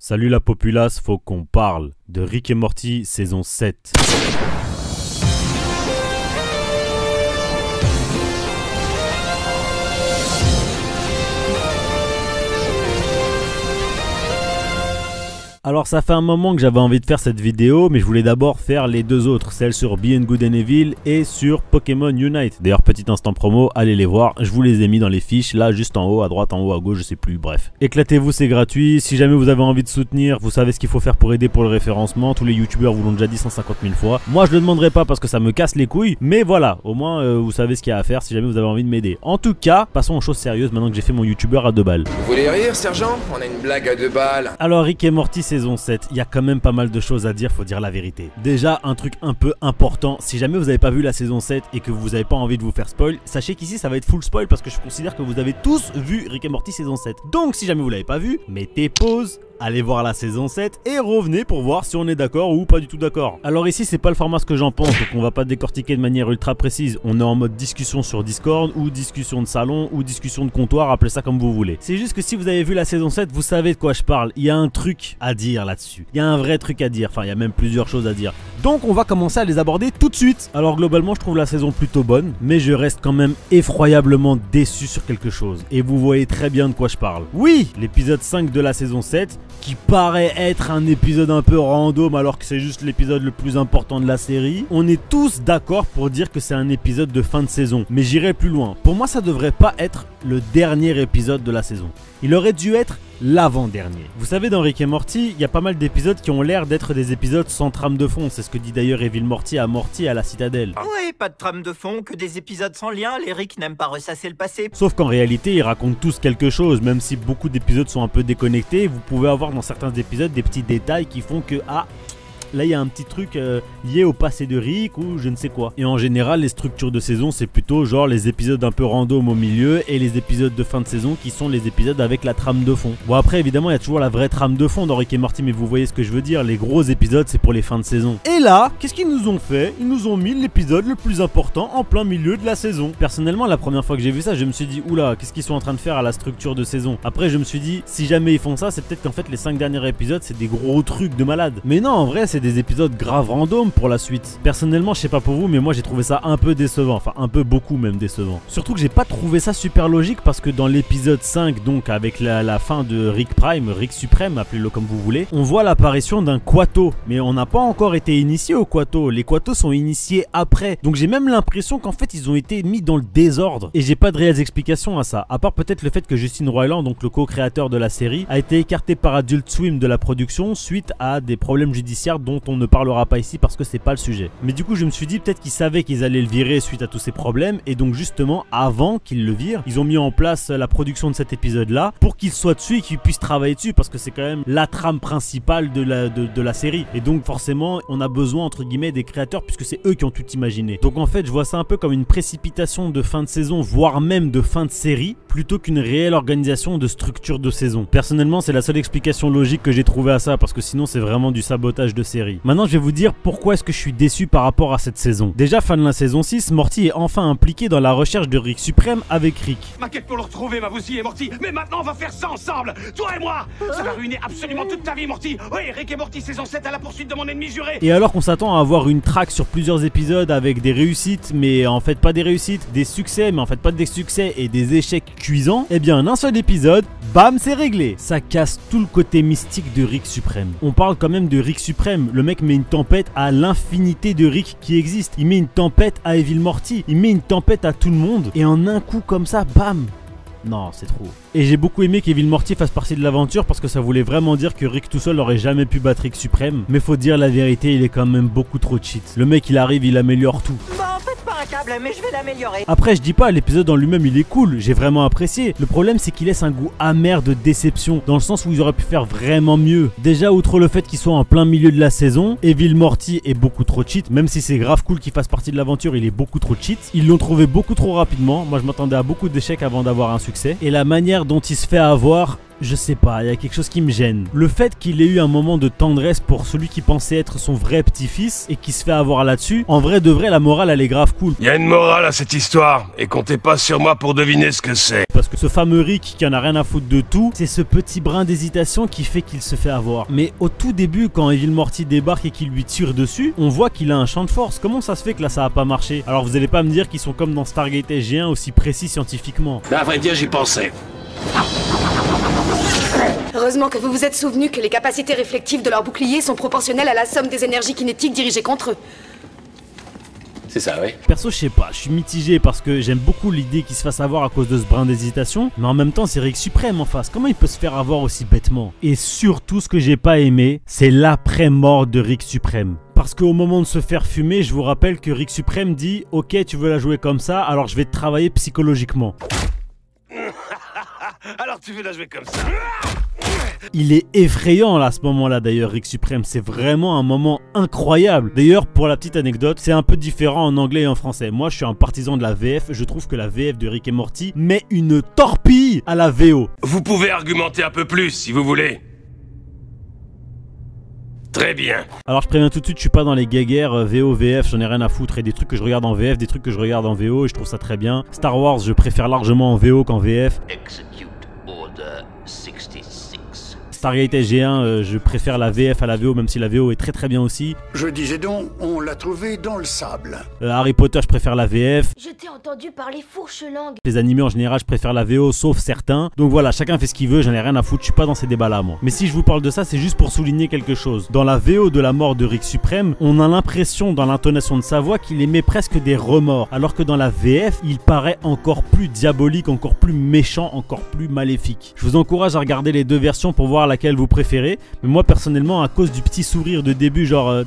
Salut la populace, faut qu'on parle de Rick et Morty saison 7. Alors ça fait un moment que j'avais envie de faire cette vidéo, mais je voulais d'abord faire les deux autres, celle sur Beyond Good and Evil et sur Pokémon Unite. D'ailleurs petit instant promo, allez les voir, je vous les ai mis dans les fiches, là juste en haut, à droite, en haut, à gauche, je sais plus, bref. Éclatez-vous, c'est gratuit, si jamais vous avez envie de soutenir, vous savez ce qu'il faut faire pour aider pour le référencement, tous les youtubeurs vous l'ont déjà dit 150 000 fois. Moi je le demanderai pas parce que ça me casse les couilles, mais voilà, au moins vous savez ce qu'il y a à faire si jamais vous avez envie de m'aider. En tout cas, passons aux choses sérieuses maintenant que j'ai fait mon youtubeur à 2 balles. Vous voulez rire, sergent? On a une blague à 2 balles. Alors Rick et Morty saison 7, il y a quand même pas mal de choses à dire, faut dire la vérité. Déjà un truc un peu important, si jamais vous n'avez pas vu la saison 7 et que vous n'avez pas envie de vous faire spoil, sachez qu'ici ça va être full spoil parce que je considère que vous avez tous vu Rick et Morty saison 7. Donc si jamais vous l'avez pas vu, mettez pause, allez voir la saison 7 et revenez pour voir si on est d'accord ou pas du tout d'accord. Alors ici c'est pas le format ce que j'en pense, donc on va pas décortiquer de manière ultra précise. On est en mode discussion sur Discord ou discussion de salon ou discussion de comptoir, appelez ça comme vous voulez. C'est juste que si vous avez vu la saison 7, vous savez de quoi je parle. Il y a un truc à dire là-dessus. Il y a un vrai truc à dire, enfin il y a même plusieurs choses à dire. Donc on va commencer à les aborder tout de suite. Alors globalement je trouve la saison plutôt bonne, mais je reste quand même effroyablement déçu sur quelque chose. Et vous voyez très bien de quoi je parle. Oui, l'épisode 5 de la saison 7, qui paraît être un épisode un peu random alors que c'est juste l'épisode le plus important de la série. On est tous d'accord pour dire que c'est un épisode de fin de saison, mais j'irai plus loin. Pour moi ça devrait pas être le dernier épisode de la saison. Il aurait dû être l'avant-dernier. Vous savez, dans Rick et Morty, il y a pas mal d'épisodes qui ont l'air d'être des épisodes sans trame de fond. C'est ce que dit d'ailleurs Evil Morty à Morty à la Citadelle. Oui, pas de trame de fond, que des épisodes sans lien, les Rick n'aiment pas ressasser le passé. Sauf qu'en réalité, ils racontent tous quelque chose, même si beaucoup d'épisodes sont un peu déconnectés. Vous pouvez avoir dans certains épisodes des petits détails qui font que, ah, là il y a un petit truc lié au passé de Rick ou je ne sais quoi. Et en général les structures de saison c'est plutôt genre les épisodes un peu random au milieu et les épisodes de fin de saison qui sont les épisodes avec la trame de fond. Bon après évidemment il y a toujours la vraie trame de fond dans Rick et Morty, mais vous voyez ce que je veux dire, les gros épisodes c'est pour les fins de saison. Et là qu'est-ce qu'ils nous ont fait? Ils nous ont mis l'épisode le plus important en plein milieu de la saison. Personnellement la première fois que j'ai vu ça je me suis dit oula, qu'est-ce qu'ils sont en train de faire à la structure de saison? Après je me suis dit si jamais ils font ça c'est peut-être qu'en fait les 5 derniers épisodes c'est des gros trucs de malade. Mais non en vrai c'est des épisodes grave random pour la suite. Personnellement je sais pas pour vous mais moi j'ai trouvé ça un peu décevant, enfin un peu beaucoup même décevant. Surtout que j'ai pas trouvé ça super logique parce que dans l'épisode 5 donc avec la fin de Rick Prime, Rick Suprême appelez-le comme vous voulez, on voit l'apparition d'un Quato, mais on n'a pas encore été initié au Quato, les Quatos sont initiés après, donc j'ai même l'impression qu'en fait ils ont été mis dans le désordre et j'ai pas de réelles explications à ça, à part peut-être le fait que Justin Roiland, donc le co-créateur de la série, a été écarté par Adult Swim de la production suite à des problèmes judiciaires dont on ne parlera pas ici parce que c'est pas le sujet. Mais du coup je me suis dit peut-être qu'ils savaient qu'ils allaient le virer suite à tous ces problèmes et donc justement avant qu'ils le virent, ils ont mis en place la production de cet épisode là pour qu'il soit dessus et qu'ils puissent travailler dessus parce que c'est quand même la trame principale de la série et donc forcément on a besoin entre guillemets des créateurs puisque c'est eux qui ont tout imaginé. Donc en fait je vois ça un peu comme une précipitation de fin de saison voire même de fin de série plutôt qu'une réelle organisation de structure de saison. Personnellement c'est la seule explication logique que j'ai trouvé à ça parce que sinon c'est vraiment du sabotage de série. Maintenant je vais vous dire pourquoi est-ce que je suis déçu par rapport à cette saison. Déjà fin de la saison 6, Morty est enfin impliqué dans la recherche de Rick Suprême avec Rick. Ma quête pour le retrouver m'a bousillé, Morty. Mais maintenant on va faire ça ensemble, toi et moi. Ça va ruiner absolument toute ta vie, Morty. Oui, Rick et Morty saison 7 à la poursuite de mon ennemi juré. Et alors qu'on s'attend à avoir une track sur plusieurs épisodes avec des réussites mais en fait pas des réussites, des succès mais en fait pas des succès et des échecs cuisants, eh bien en un seul épisode, bam c'est réglé. Ça casse tout le côté mystique de Rick Suprême. On parle quand même de Rick Suprême, le mec met une tempête à l'infinité de Rick qui existe. Il met une tempête à Evil Morty, il met une tempête à tout le monde et en un coup comme ça, bam. Non, c'est trop. Et j'ai beaucoup aimé qu'Evil Morty fasse partie de l'aventure parce que ça voulait vraiment dire que Rick tout seul aurait jamais pu battre Rick Suprême. Mais faut dire la vérité, il est quand même beaucoup trop cheat. Le mec il arrive, il améliore tout. Bah en fait pas un câble, mais je vais l'améliorer. Après je dis pas, l'épisode en lui-même il est cool, j'ai vraiment apprécié. Le problème c'est qu'il laisse un goût amer de déception, dans le sens où ils auraient pu faire vraiment mieux. Déjà outre le fait qu'ils soient en plein milieu de la saison, Evil Morty est beaucoup trop cheat, même si c'est grave cool qu'il fasse partie de l'aventure, il est beaucoup trop cheat. Ils l'ont trouvé beaucoup trop rapidement, moi je m'attendais à beaucoup d'échecs avant d'avoir un succès. Et la manière dont il se fait avoir, je sais pas, il y a quelque chose qui me gêne. Le fait qu'il ait eu un moment de tendresse pour celui qui pensait être son vrai petit-fils et qui se fait avoir là-dessus, en vrai de vrai, la morale elle est grave cool. Il y a une morale à cette histoire, et comptez pas sur moi pour deviner ce que c'est. Parce que ce fameux Rick qui en a rien à foutre de tout, c'est ce petit brin d'hésitation qui fait qu'il se fait avoir. Mais au tout début, quand Evil Morty débarque et qu'il lui tire dessus, on voit qu'il a un champ de force. Comment ça se fait que là ça a pas marché? Alors vous allez pas me dire qu'ils sont comme dans Stargate SG1 aussi précis scientifiquement. À vrai dire, j'y pensais. Heureusement que vous vous êtes souvenu que les capacités réflectives de leur bouclier sont proportionnelles à la somme des énergies kinétiques dirigées contre eux. C'est ça, oui. Perso, je sais pas, je suis mitigé parce que j'aime beaucoup l'idée qu'il se fasse avoir à cause de ce brin d'hésitation, mais en même temps, c'est Rick Suprême en face. Comment il peut se faire avoir aussi bêtement? Et surtout, ce que j'ai pas aimé, c'est l'après-mort de Rick Suprême. Parce qu'au moment de se faire fumer, je vous rappelle que Rick Suprême dit « Ok, tu veux la jouer comme ça, alors je vais te travailler psychologiquement. » Alors tu veux la jouer comme ça? Il est effrayant là, à ce moment-là d'ailleurs, Rick Suprême, c'est vraiment un moment incroyable. D'ailleurs, pour la petite anecdote, c'est un peu différent en anglais et en français. Moi, je suis un partisan de la VF, je trouve que la VF de Rick et Morty met une torpille à la VO. Vous pouvez argumenter un peu plus si vous voulez. Très bien. Alors je préviens tout de suite, je suis pas dans les guéguerres VO, VF, j'en ai rien à foutre. Et des trucs que je regarde en VF, des trucs que je regarde en VO, et je trouve ça très bien. Star Wars, je préfère largement en VO qu'en VF. Execute Order 66. Stargate SG1, je préfère la VF à la VO, même si la VO est très très bien aussi. Je disais donc, on l'a trouvé dans le sable. Harry Potter, je préfère la VF. Je t'ai entendu parler fourche-langue. Les animés en général, je préfère la VO, sauf certains. Donc voilà, chacun fait ce qu'il veut, j'en ai rien à foutre, je suis pas dans ces débats-là, moi. Mais si je vous parle de ça, c'est juste pour souligner quelque chose. Dans la VO de la mort de Rick Suprême, on a l'impression, dans l'intonation de sa voix, qu'il émet presque des remords. Alors que dans la VF, il paraît encore plus diabolique, encore plus méchant, encore plus maléfique. Je vous encourage à regarder les deux versions pour voir laquelle vous préférez. Mais moi, personnellement, à cause du petit sourire de début, genre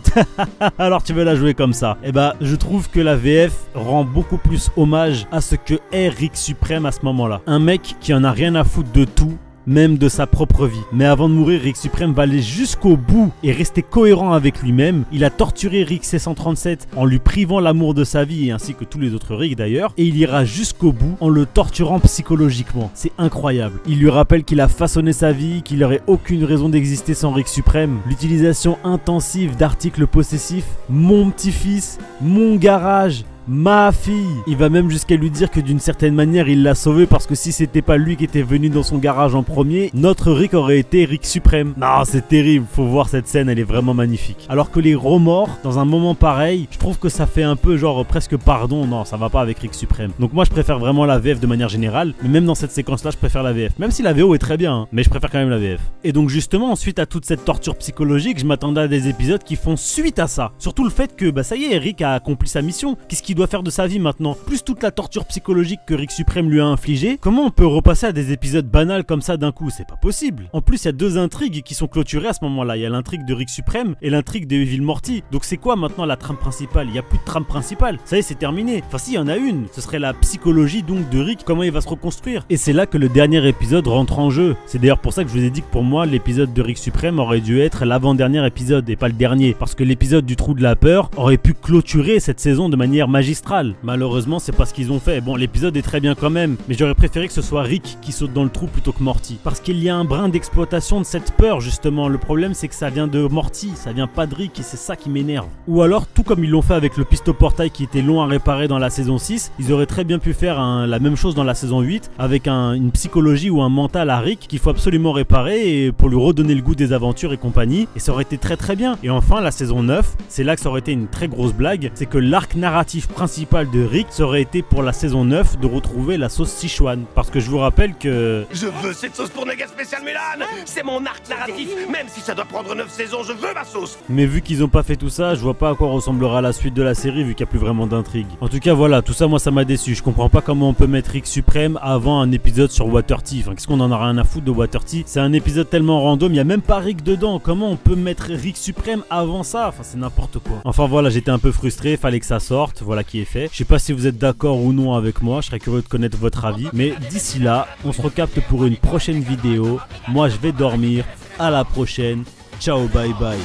alors tu veux la jouer comme ça, et bah, je trouve que la VF rend beaucoup plus hommage à ce que est Rick Suprême à ce moment-là. Un mec qui en a rien à foutre de tout, même de sa propre vie. Mais avant de mourir, Rick Suprême va aller jusqu'au bout et rester cohérent avec lui-même. Il a torturé Rick C137 en lui privant l'amour de sa vie, et ainsi que tous les autres Rick d'ailleurs, et il ira jusqu'au bout en le torturant psychologiquement. C'est incroyable. Il lui rappelle qu'il a façonné sa vie, qu'il n'aurait aucune raison d'exister sans Rick Suprême. L'utilisation intensive d'articles possessifs, mon petit-fils, mon garage, ma fille. Il va même jusqu'à lui dire que d'une certaine manière il l'a sauvé, parce que si c'était pas lui qui était venu dans son garage en premier, notre Rick aurait été Rick Suprême. Non, c'est terrible, faut voir cette scène, elle est vraiment magnifique. Alors que les remords, dans un moment pareil, je trouve que ça fait un peu genre presque pardon. Non, ça va pas avec Rick Suprême. Donc moi je préfère vraiment la VF de manière générale, mais même dans cette séquence là je préfère la VF. Même si la VO est très bien, hein, mais je préfère quand même la VF. Et donc justement, suite à toute cette torture psychologique, je m'attendais à des épisodes qui font suite à ça. Surtout le fait que bah ça y est, Rick a accompli sa mission. Qu'est-ce qu'il doit faire de sa vie maintenant? Plus toute la torture psychologique que Rick Suprême lui a infligée, comment on peut repasser à des épisodes banals comme ça d'un coup? C'est pas possible. En plus, il y a deux intrigues qui sont clôturées à ce moment-là. Il y a l'intrigue de Rick Suprême et l'intrigue de Evil Morty. Donc c'est quoi maintenant la trame principale? Il y a plus de trame principale. Ça y est, c'est terminé. Enfin si, il y en a une. Ce serait la psychologie donc de Rick, comment il va se reconstruire. Et c'est là que le dernier épisode rentre en jeu. C'est d'ailleurs pour ça que je vous ai dit que pour moi, l'épisode de Rick Suprême aurait dû être l'avant-dernier épisode et pas le dernier. Parce que l'épisode du trou de la peur aurait pu clôturer cette saison de manière magistrale. Malheureusement, c'est pas ce qu'ils ont fait. Bon, l'épisode est très bien quand même, mais j'aurais préféré que ce soit Rick qui saute dans le trou plutôt que Morty. Parce qu'il y a un brin d'exploitation de cette peur, justement. Le problème, c'est que ça vient de Morty, ça vient pas de Rick, et c'est ça qui m'énerve. Ou alors, tout comme ils l'ont fait avec le pistoportail qui était long à réparer dans la saison 6, ils auraient très bien pu faire la même chose dans la saison 8, avec une psychologie ou un mental à Rick qu'il faut absolument réparer et pour lui redonner le goût des aventures et compagnie, et ça aurait été très très bien. Et enfin, la saison 9, c'est là que ça aurait été une très grosse blague, c'est que l'arc narratif principal de Rick, ça aurait été pour la saison 9 de retrouver la sauce Sichuan. Parce que je vous rappelle que... Je veux cette sauce pour Nugget spécial Mulan. C'est mon arc narratif. Même si ça doit prendre 9 saisons, je veux ma sauce. Mais vu qu'ils ont pas fait tout ça, je vois pas à quoi ressemblera la suite de la série vu qu'il y a plus vraiment d'intrigue. En tout cas voilà, tout ça moi ça m'a déçu. Je comprends pas comment on peut mettre Rick Suprême avant un épisode sur Water-T. Enfin, qu'est-ce qu'on en a rien à foutre de Water-T? C'est un épisode tellement random, il y a même pas Rick dedans. Comment on peut mettre Rick Suprême avant ça? Enfin, c'est n'importe quoi. Enfin voilà, j'étais un peu frustré, fallait que ça sorte, voilà qui est fait. Je sais pas si vous êtes d'accord ou non avec moi, je serais curieux de connaître votre avis. Mais d'ici là, on se recapte pour une prochaine vidéo. Moi je vais dormir, à la prochaine, ciao bye bye.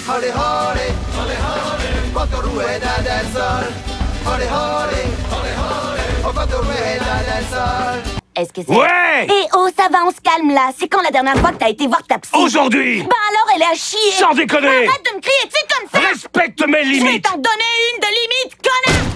Holly, holly, holly, holly, quanto rueda del sol. Holly, holly, holly, holly, oh quanto rueda del sol. Est-ce que c'est... Ouais! Eh oh, ça va, on se calme là. C'est quand la dernière fois que t'as été voir ta psy? Aujourd'hui! Bah alors, elle est à chier. Sans déconner! Arrête de me crier dessus comme ça! Respecte mes Je vais limites! t'en donner une de limite, connard!